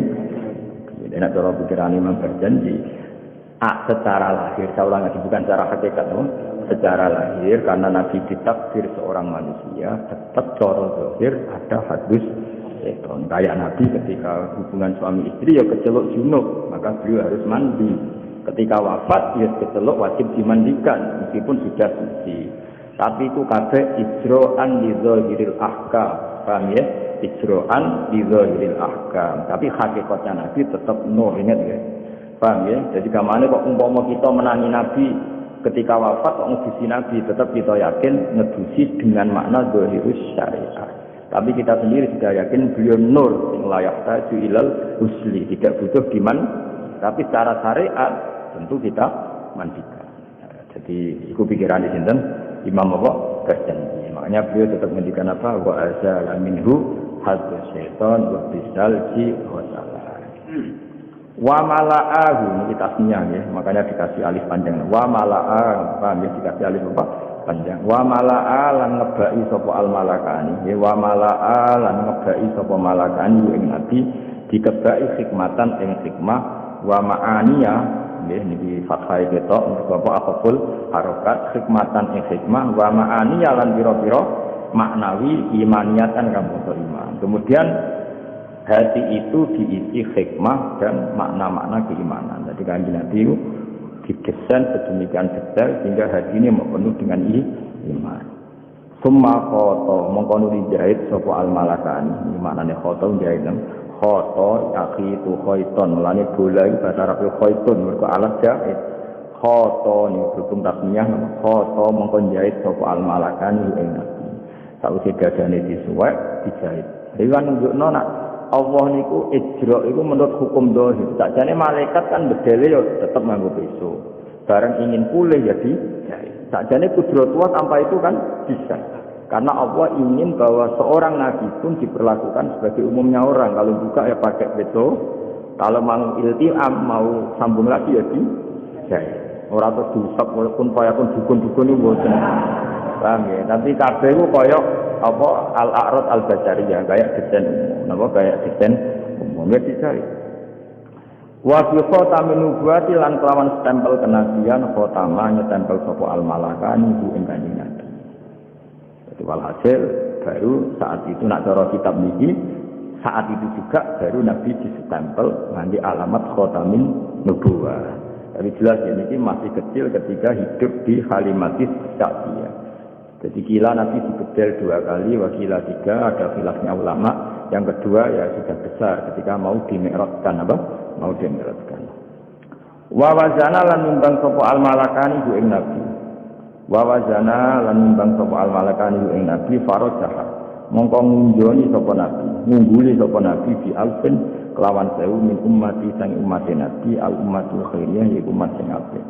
Jadi nak cara pikiran Imam berjanji secara lahir, saya ulang lagi bukan secara hakikat, secara lahir karena Nabi ditakdir seorang manusia tetap cara zahir ada hadza syaitan. Kayak Nabi ketika hubungan suami istri ya kecelok junub, maka beliau harus mandi. Ketika wafat ya kecelok wajib dimandikan meskipun sudah suci. Tapi itu kabeh ijro'an li zahiril ahkam. Paham ya? Ijro'an li zahiril ahkam. Tapi hakikatnya Nabi tetap nur, ingat ya. Paham ya? Jadi kamane kok umpama kita menangi Nabi ketika wafat kok ngedusi Nabi, tetap kita yakin ngedusi dengan makna zahirus syariah. Tapi kita sendiri sudah yakin beliau nur sing layak taju ilal husli, tidak butuh diman. Tapi secara syariat tentu kita mandikan. Jadi itu pikiran di sini Imam apa berjanji. Makanya beliau tetap mendikan apa wa azala minhu hadza syaitan wa bisalji wa salam. Wa mala'ahu ini tasniah ya, makanya dikasih alif panjang. Wa mala'a, paham ya, dikasih alif apa? Panjang. Wa mala'a lan ngebai sapa al malakani. Ya wa mala'a lan ngebai sapa malakani ing nabi dikebai hikmatan ing hikmah wa ma'aniya nggih niki fathah ketok mergo apa akoful harokat hikmatan ing hikmah wa ma'aniya lan pira-pira maknawi imaniyatan kamu iman. Kemudian hati itu diisi hikmah dan makna-makna keimanan. Jadi kanjeng Nabi itu didesain sedemikian detail sehingga hati ini penuh dengan iman. Summa khoto mongko dijahit sapa al malakani. Ini maknane khoto jahit nang khoto akhi tu khaiton. Mulane bola iki bahasa Arab khaitun mergo alat jahit. Khoto ni berhubung tasniyah khoto mongko jahit sapa al malakani ing Nabi. Sakwise dadane disuwek dijahit. Iki kan nunjukno nak Allah niku ijra iku menurut hukum zahir. Sakjane malaikat kan bedele ya tetep nganggo pisau. Bareng ingin pulih ya dijahit. Sakjane kudrat Allah tanpa itu kan bisa. Karena Allah ingin bahwa seorang nabi pun diperlakukan sebagai umumnya orang. Kalau buka ya pakai pisau. Kalau mau iltiam mau sambung lagi ya dijahit. Ora terus diusap walaupun payapun dukun-dukun itu boten. Paham ya? Tapi kabeh ku koyo apa al-a'rad al-basariyah kayak desain umum. Napa kayak desain umum ya dicari. Wa fi khatamin nubuwati lan kelawan stempel kenabian khatama nyetempel sapa al-malakani ku ing kanjeng Nabi. Jadi walhasil baru saat itu nak cara kitab niki saat itu juga baru Nabi distempel nganggo alamat khatamin nubuwah. Tapi jelas ya ini masih kecil ketika hidup di Halimatis Sa'diyah. Jadi kila Nabi dibedel 2 kali, wakila 3, ada khilafnya ulama. Yang kedua ya sudah besar ketika mau dimi'rajkan apa? Mau dimi'rajkan. Wa wazana lan nimbang sapa al malakani ku ing Nabi. Wa wazana lan nimbang sapa al malakani ku ing Nabi farajah. Mongko ngunjoni sapa Nabi, ngungguli sapa Nabi fi alfin kelawan 1000 min ummati sang umat Nabi al ummatul khairiyah yaiku umat sing apik.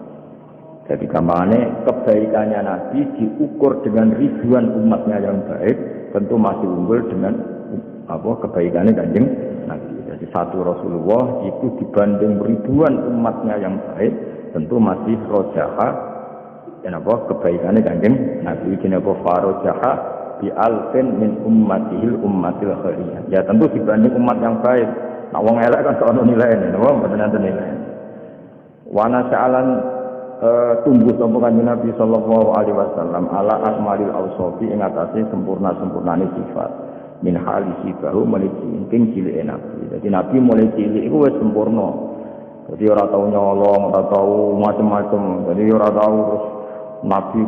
Jadi gambarnya kebaikannya Nabi diukur dengan ribuan umatnya yang baik, tentu masih unggul dengan apa kebaikannya kanjeng Nabi. Jadi satu Rasulullah itu dibanding ribuan umatnya yang baik, tentu masih rojaha dan apa kebaikannya kanjeng Nabi. Ini apa farojaha bi alfin min ummatihil ummatil khairiyah. Ya tentu dibanding umat yang baik. Nah wong elek kan ono nilainya, napa mboten enten nilai. Wana sa'alan tumbuh sapa kanjeng Nabi sallallahu alaihi wasallam ala akmalil ausofi ing atase sempurna-sempurnane sifat min halisi bahu mulai cilik Nabi. Jadi Nabi mulai cilik itu wis sempurna. Jadi ora tau nyolong, ora tau macam-macam. Jadi ora tau terus Nabi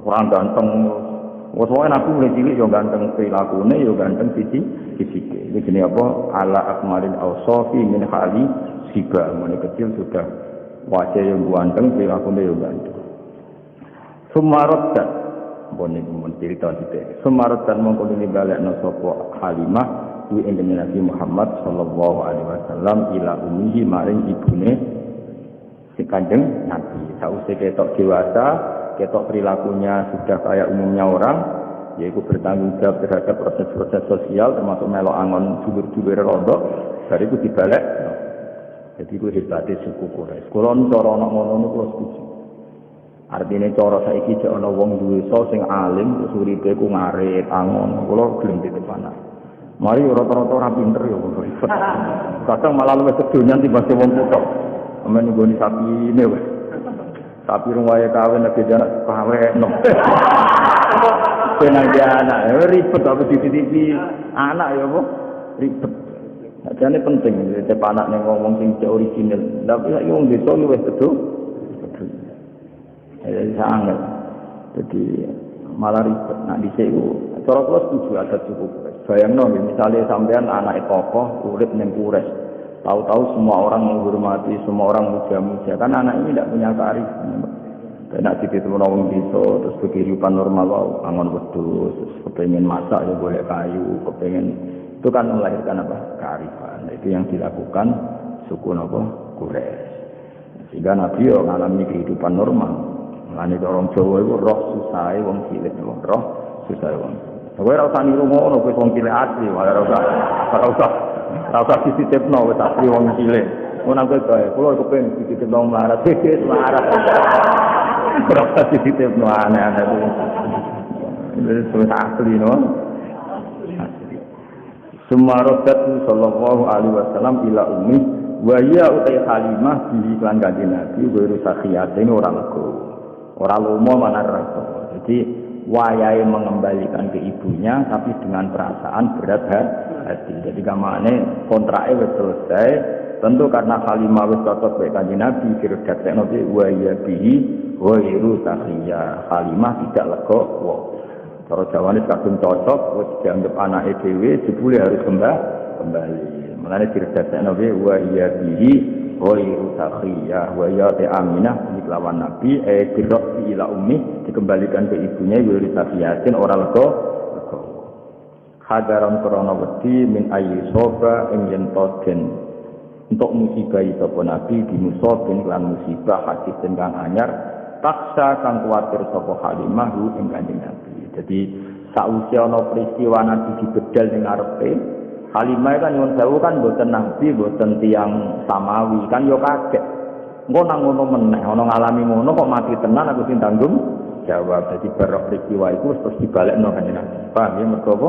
ora ganteng. Wes wae Nabi mulai cilik yo ganteng prilakune, yo ganteng fisike. Iki jenenge apa? Ala akmalil awsafi min hali siba. Mulai kecil sudah wajah yang ganteng, prilakune yo ganteng. Sumarat bonek mencerita dite. Sumarat dan mongko balekno sapa Halimah kuwi ing Nabi Muhammad sallallahu alaihi wasallam ila ummihi maring ibune si Kanjeng Nabi. Sausé ketok dewasa, ketok perilakunya sudah kayak umumnya orang, yaitu bertanggung jawab terhadap proses-proses sosial termasuk melok angon dulur-dulur rondo, bariku dibalik. Jadi ku hebate suku Quraisy. Kula cara ana ngono niku setuju. Artine cara saiki jek ana wong duwe sing alim terus uripe ku ngarit angon, kula gelem ditepanak. Mari rata-rata ora pinter ya kok ribet. Kadang malah luwih sedonyan timbang wong putok. Amen nggoni sapine wis. Sapi ruwae kawin nek jarak kawin nom. Penang anak ribet apa dititipi anak ya apa ribet. Ajane penting tetep anak ning ngomong sing original. Tapi nek wong desa luwih betul. Sangat. Jadi malah ribet. Nak dhisik iku cara kula setuju adat cukup. Bayangno misalnya sampean anak tokoh urip ning Quraisy. Tahu-tahu semua orang menghormati, semua orang muja-muja. Kan anak ini tidak punya kearifan. Tidak dititipkan wong desa terus kehidupan normal wae, angon wedhus, kepengin masak ya boleh kayu, kepengin itu kan melahirkan apa? Kearifan. Itu yang dilakukan suku napa? Quraisy. Sehingga Nabi yo ngalami kehidupan normal. Mulane orang Jawa itu roh susahe wong cilik, roh susahe wong. Kowe ora usah niru ngono, kowe wong cilik asli, ora usah dititipno wis asli wong cilik. Ngono kowe kae, kula kepengin dititipno melarat, wis melarat. Ora usah dititipno aneh-aneh kuwi. Wis asli no. Sumarodat sallallahu alaihi wasallam ila ummi wa ya utai Halimah bi iklan kanjeng Nabi wiru sakhiyate ora lego. Ora lomo mana rasa. Jadi wayahe mengembalikan ke ibunya tapi dengan perasaan berat hati. Jadi kamane kontraknya wis selesai. Tentu karena Halimah wis cocok mek kanjeng Nabi diredaksekno wa ya bihi wa iru sakhiyah. Halimah tidak lega wong. Cara Jawane kadung cocok wis dianggap anake dhewe jebule harus kembali. Mulane diredaksekno wa ya bihi ghairu sakhiyah wa ya Aminah diklawan Nabi dirok ila ummi dikembalikan ke ibunya wiru sakhiyatin ora lega hadaran krana wedi min ayyi sofa ing yen toden untuk musibah sapa Nabi dimusobin lan musibah hadis kang anyar paksa kang kuwatir sapa Halimah ing kanjeng Nabi. Jadi sausia ana peristiwa Nabi dibedal ning ngarepe Halimah kan nyuwun sewu kan mboten nabi, mboten tiyang samawi, kan yo kaget. Engko nang ngono meneh, ana ngalami ngono kok mati tenan aku sing tanggung jawab. Dadi barok peristiwa iku terus dibalekno kanjeng Nabi. Paham ya mergo apa?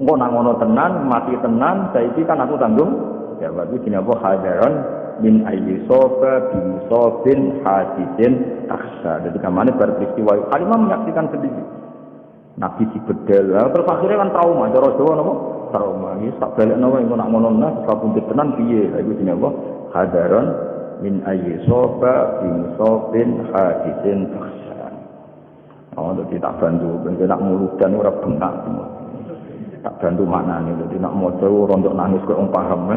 Engko nang ngono tenan, mati tenan, saiki kan aku tanggung jawab. Iki jenenge apa? Hadaron min ayyusofa bi musabin hadisin takhsa. Dadi kamane bar peristiwa Halimah menyaksikan sendiri. Nabi dibedel, terus akhirnya kan trauma, cara Jawa napa? Trauma. Iki sak balekno wae engko nak ngono nah sabun tenan piye? Iku jenenge apa? Hadaron min ayyusofa bi musabin hadisin takhsa. Oh, dadi tak bantu ben nak muludan ora bengak. Tak bantu maknane dadi nak maca rontok nangis kok wong paham.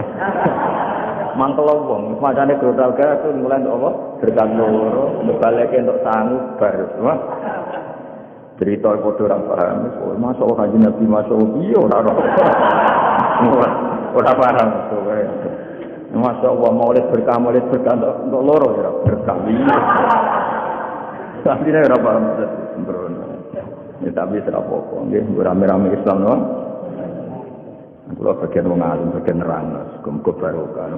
Mangkel wong, macane grotal gawe mulai ndok apa? Berkat loro, baleke entuk sangu bar. Cerita padha ora paham, masuk kanjeng Nabi masuk iya ora ora paham kowe. Masyaallah maulid berkah untuk loro ya berkah. Tapi ora paham sembrono. Ya tapi ora apa-apa, nggih rame-rame Islam no. Kula bagian wong alim bagian nerang, muga barokah.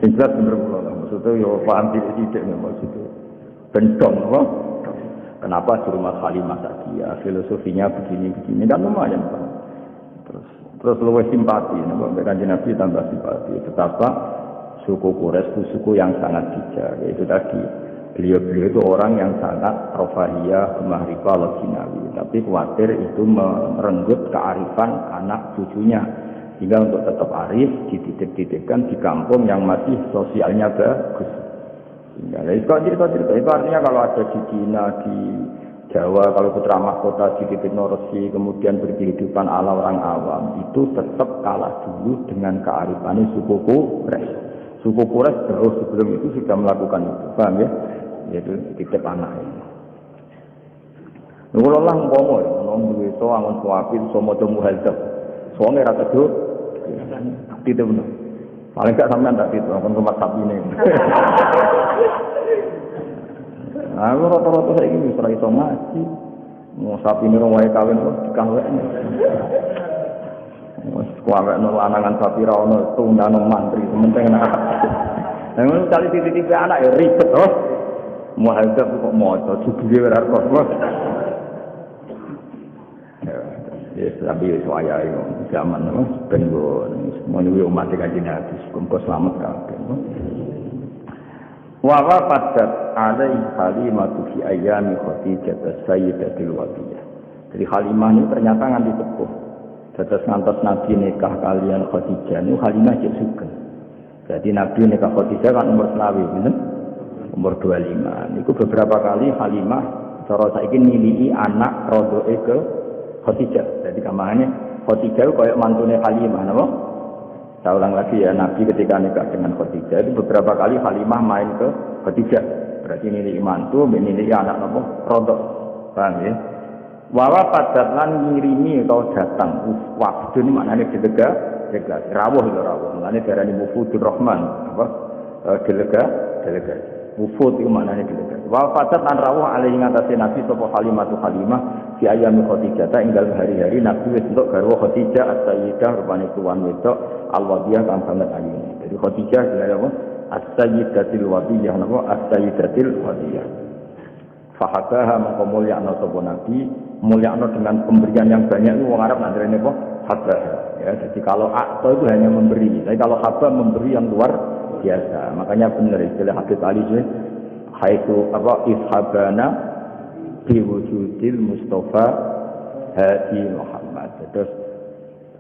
Sing jelas bener kula maksudnya yo paham sithik maksudnya. Bentong apa? Kenapa di rumah Halimah tadi ya filosofinya begini dan lumayan Pak. Terus luwih simpati, kanjeng Nabi tambah simpati. Betapa suku Quraisy itu suku yang sangat bijak. Itu tadi Beliau-beliau itu orang yang sangat rofahiyah, mahrifah, loginawi. Tapi khawatir itu merenggut kearifan anak cucunya. Sehingga untuk tetap arif, dititip-titipkan di kampung yang masih sosialnya bagus. Sehingga, cerita-cerita itu artinya kalau ada di Cina, di Jawa, kalau putra mahkota dititip Norsi, kemudian berkehidupan ala orang awam, itu tetap kalah dulu dengan kearifannya suku Quraisy. Suku Quraisy jauh sebelum itu sudah melakukan itu, paham ya? Yaitu titip anak ini. Nunggu lah ngomong, ngomong itu angon suapin, semua temu hajab. Soalnya rata dulu, titip benar. Paling gak sampean tak titip, akan rumah sapi ini. Aku rata-rata saya ini setelah itu mati. Mau sapi ini orang wajah kawin, dikawin. Kuawek nol anangan sapi rawon, tunda nol mantri, sementing nak. Namun kali titip anak ya ribet, oh. Mau harga kok moco, juga berarti kok. Ya, tapi soalnya zaman pengo, menuju umat kajian hadis, kumpul selamat kabeh. Wa wafadat alaihi Halimah fi ayami Khadijah sayyidatul wadiyah. Jadi Halimah ini ternyata nganti sepuh. Dados ngantos Nabi nikah kalian Khadijah niku Halimah jek sugeng. Jadi Nabi nikah Khadijah kan umur 20, bener? Umur 25. Niku beberapa kali Halimah cara saiki nilii anak rodoe ke Khadijah. Jadi kamane Khadijah koyo mantune Halimah napa? Saya ulang lagi ya, Nabi ketika nikah dengan Khadijah itu beberapa kali Halimah main ke Khadijah. Berarti nilai mantu, nilai anak napa? Rodok. Paham ya? Wawa padat lan ngirimi atau datang wafdu ini maknanya delegasi rawuh itu rawuh maknanya darani wufudur rahman apa delegasi wufud itu maknanya delegasi wawa padat lan rawuh alaihi ngatasi Nabi sapa Halimah di ayam Khadijah ta inggal hari-hari Nabi wis entuk garwa Khadijah as-sayyidah rupane tuan wedok al-wadiyah kang sanget ayune jadi Khadijah jenenge apa as-sayyidatil wadiyah napa as-sayyidatil wadiyah fahabaha mongko mulyakna sapa Nabi mulyakna dengan pemberian yang banyak itu wong Arab nandarane apa habaha ya jadi kalau akto itu hanya memberi tapi kalau haba memberi yang luar biasa makanya benar istilah Habib Ali itu haitu apa ishabana biwujudil Mustafa Hadi Muhammad terus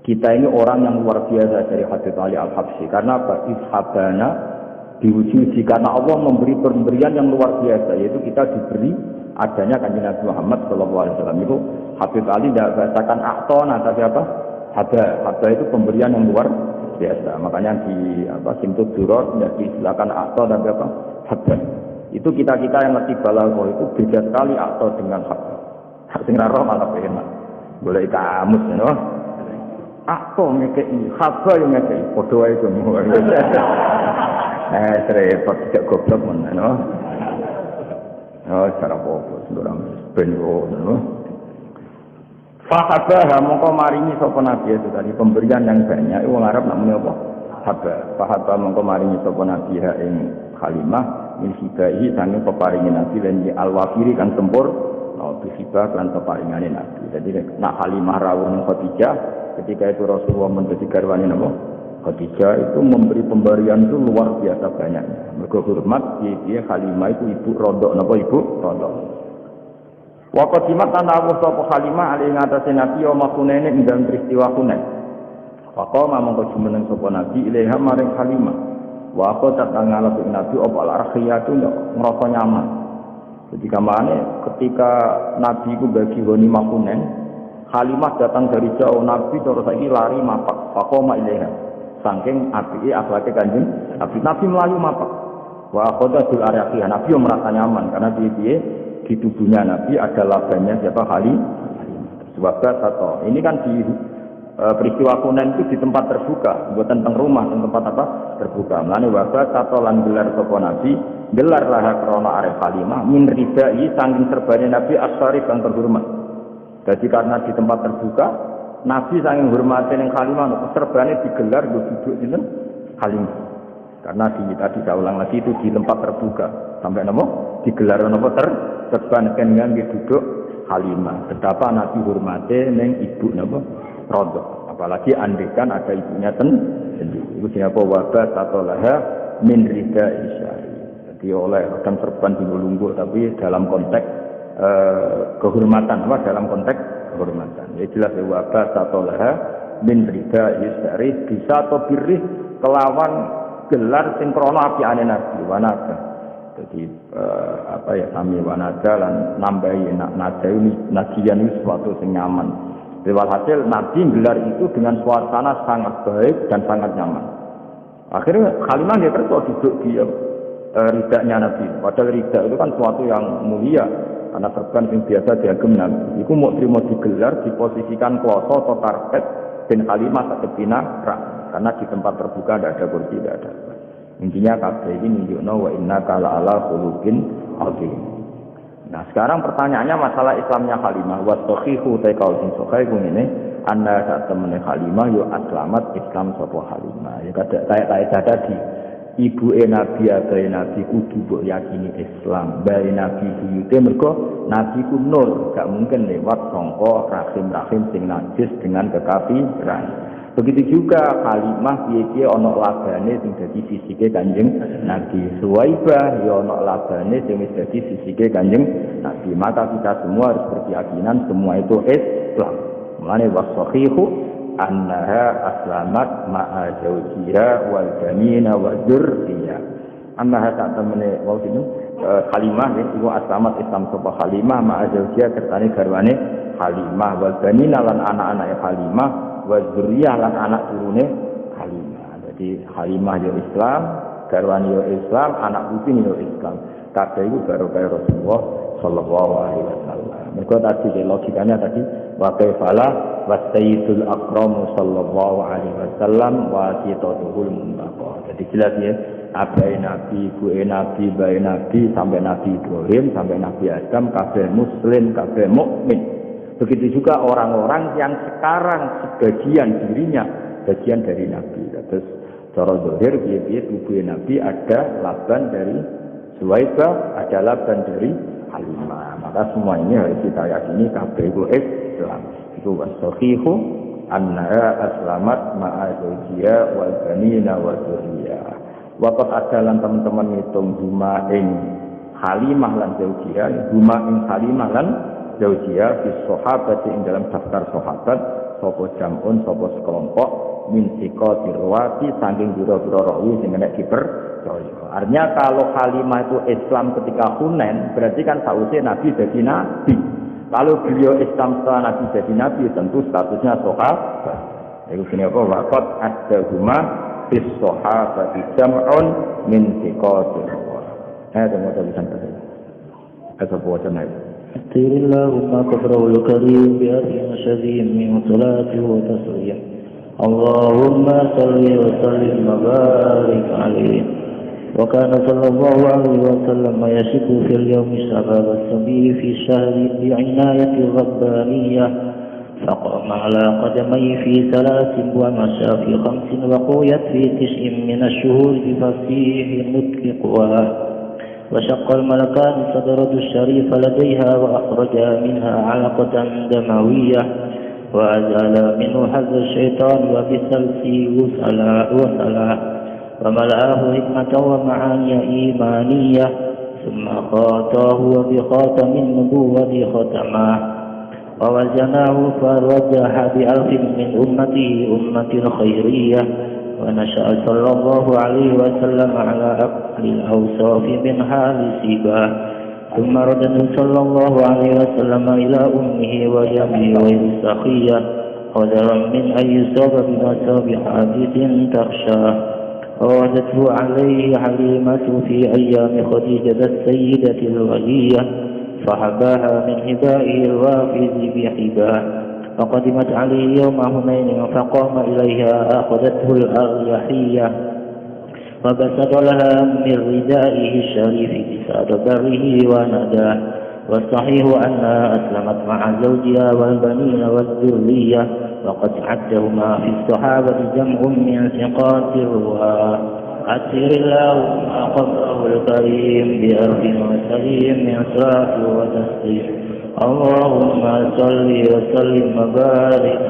kita ini orang yang luar biasa dari Habib Ali Al-Habsyi karena apa ishabana diwujudi karena Allah memberi pemberian yang luar biasa yaitu kita diberi adanya kanjeng Nabi Muhammad sallallahu alaihi wasallam itu Habib Ali tidak bahasakan aktona tapi apa haba itu pemberian yang luar biasa makanya di apa Simtud Duror tidak diistilahkan akto tapi apa haba itu kita yang ngerti balaghah itu beda sekali akto dengan haba sing ra roh malah enak boleh kamus ya akto ngekei haba yang ngekei padha wae semua repot tidak goblok men no cara apa orang bengo no fahabaha mongko maringi sapa nabi itu tadi pemberian yang banyak wong Arab namanya apa haba fahaba mongko maringi sapa nabi ha ing Halimah min hibahi sange peparingi nabi lan al-wafiri kan tempur hibah lan peparingane nabi jadi nak Halimah rawuh ning Khadijah ketika itu Rasulullah menjadi garwane napa Khadijah itu memberi pemberian itu luar biasa banyaknya. Mergo hormat dia Halimah itu ibu rodok napa ibu rodok. Wa qadimat ana sapa Halimah ali ngatasi Nabi wa makunene ing dalem peristiwa Hunain. Wa qama mongko jumeneng sapa Nabi ilaiha maring Halimah. Wa qata ngalap Nabi apa al-arkhiyatu ngrasa nyaman. Jadi kamane ketika Nabi itu bagi ghanimah Hunain, Halimah datang dari jauh Nabi terus saiki lari mapak. Wa qama ilaiha saking apike akhlake kanjeng Nabi melayu mapak wa qadatul araqi Nabi merasa nyaman karena dia di tubuhnya Nabi ada labanya siapa Halimah atau ini kan di peristiwa Hunain itu di tempat terbuka bukan teng rumah tempat apa terbuka mlane wabah atau lan gelar sapa Nabi gelar lah krana arep Halimah min ridai saking serbane Nabi as-syarif yang terhormat jadi karena di tempat terbuka Nabi saking hormati yang Halimah, serbane digelar duduk sinten Halimah. Karena tadi saya ulang lagi itu di tempat terbuka sampai napa digelar napa serban dengan duduk Halimah. Betapa Nabi hormati ning ibu napa rodok. Apalagi andekan ada ibunya sendiri. Ibu siapa wabah atau laha min rida isyari. Jadi oleh rekan serban di Lungguh, tapi dalam konteks kehormatan, apa dalam konteks kehormatan. Ya jelas ya wabah satolaha min rida yusari bisa atau birih kelawan gelar sing krana apiane Nabi wanada. Jadi apa ya sami wanada lan nambahi nada ini najian itu sesuatu sing nyaman. Walhasil Nabi gelar itu dengan suasana sangat baik dan sangat nyaman. Akhirnya Halimah dia kerja duduk di ridaknya Nabi. Padahal ridak itu kan suatu yang mulia karena serban yang biasa diagem Nabi. Iku mau terima digelar diposisikan kloso atau karpet dan Halimah tak kepina karena di tempat terbuka tidak ada kursi, tidak ada. Intinya kabeh ini nunjukno wa innaka la'ala khuluqin azim. Nah, sekarang pertanyaannya masalah Islamnya Halimah. Wa sahihu ta kaul sing sahih ngene anna sak temene Halimah yo aslamat Islam sapa Halimah. Ya kayak tadi ibu Nabi abae Nabi kudu mbok yakini Islam. Bae Nabi buyute mergo Nabi ku nur, gak mungkin lewat sangka rahim-rahim sing najis dengan kekafiran. Begitu juga Halimah piye-piye ana labane sing dadi sisike Kanjeng Nabi. Suwaibah ya ana labane sing wis dadi sisike Kanjeng Nabi. Maka kita semua harus berkeyakinan semua itu Islam. Mulane wasahihu annaha aslamat ma'a zawjiha wal banina wa dzurriyyah. Annaha tak temene wau dinu Halimah iku aslamat Islam sapa Halimah ma'a zawjiha kertane garwane Halimah wal banina lan anak-anake Halimah wa dzurriyyah lan anak turune Halimah. Jadi Halimah yo Islam, garwane yo Islam, anak putune yo Islam. Kabeh iku barokah Rasulullah sallallahu alaihi wasallam. Mergo tadi logikanya tadi wa kaifala wa sayyidul akram sallallahu alaihi wasallam wa sitatuhul muntaqa. Jadi jelas ya, abai Nabi, ibuke Nabi, bae Nabi sampai Nabi Ibrahim sampai Nabi Adam kabeh muslim, kabeh mukmin. Begitu juga orang-orang yang sekarang sebagian dirinya bagian dari Nabi. Terus cara zahir piye-piye tubuh Nabi ada laban dari Suwaibah, ada laban dari Halimah. Maka semua ini harus kita yakini kabeh itu Islam. Itu wasahihu annaha aslamat ma'a zawjiha wal banina wa dzurriyyah. Waqat adalan teman-teman ngitung huma ing Halimah lan zawjiha, huma ing Halimah lan zawjiha fi sahabat ing dalam daftar sahabat sapa jamun sapa sekelompok min siqati rawati saking pira-pira rawi sing nek dipercaya. Artinya kalau Halimah itu Islam ketika Hunain berarti kan sausé Nabi jadi nabi. Kalau beliau Islam setelah Nabi jadi Nabi, tentu statusnya sahabat. Itu sini apa? Waqat ad-dahuma bis sahabati jam'un min thiqatir. Tengok tulisan tadi. Kata wacana itu. Allahumma qabrul karim bi arfin syadid min salati wa taslim. Allahumma salli wa sallim wa barik alaihi. وكان صلى الله عليه وسلم يشك في اليوم شباب الصبي في الشهر بعناية ربانية فقام على قدميه في 3 ومشى في 5 وقويت في 9 من الشهور بفصيح نطق قواه وشق الملكان صدره الشريف لديها وأخرجا منها علقة دموية وأزال منه حظ الشيطان وبسلس وسلا وملأه حكمة ومعاني إيمانية ثم خاطاه وبخاتم النبوة ختماه ووزناه فرجح ب1000 من أمته أمة الخيرية ونشأ صلى الله عليه وسلم على أقل الأوصاف من حال سيباه ثم رده صلى الله عليه وسلم إلى أمه ويبي غير سخية حذرا من أن يصاب بمصاب حادث تخشاه ووجدته عليه حليمة في أيام خديجة السيدة الولية فحباها من حبائه الوافز بحباه فقدمت عليه يوم هنين فقام إليها أخذته الأريحية وبسط لها من ردائه الشريف بساد بره ونداه والصحيح أنها أسلمت مع زوجها والبنين والذرية وقد عدهما في الصحابة جمع من ثقات الرواة أسر اللهم قبره الكريم بأرض وسليم من صلاة وتسليم اللهم صل وسلم وبارك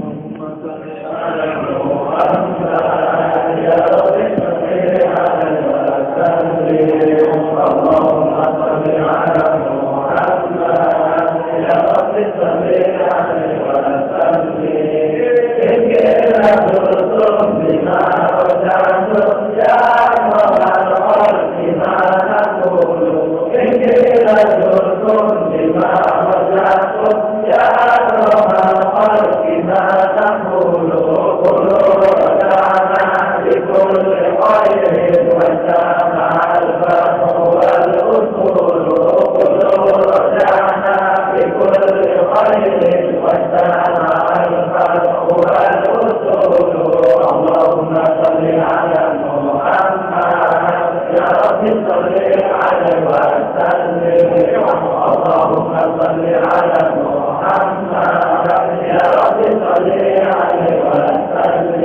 اللهم صل على محمد يا رب على محمد يا رب صل عليه وسلم اللهم صل على محمد يا رب صل عليه وسلم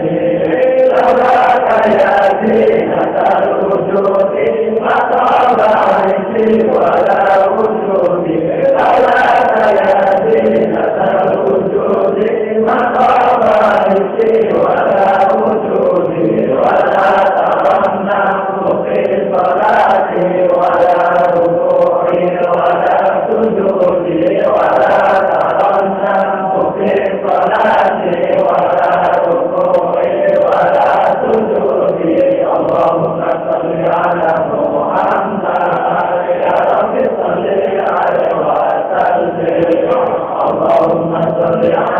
لولاك يا زينة الوجود ما طاب عيشي ولا وجودي لولاك يا زينة الوجود ما طاب عيشي ولا وجودي ولا ترنمت في صلاتي ولا ركوعي ولا سجودي ولا ترنمت في صلاتي ولا ركوعي ولا سجودي اللهم صل على محمد يا رب صل عليه وسلم اللهم صل على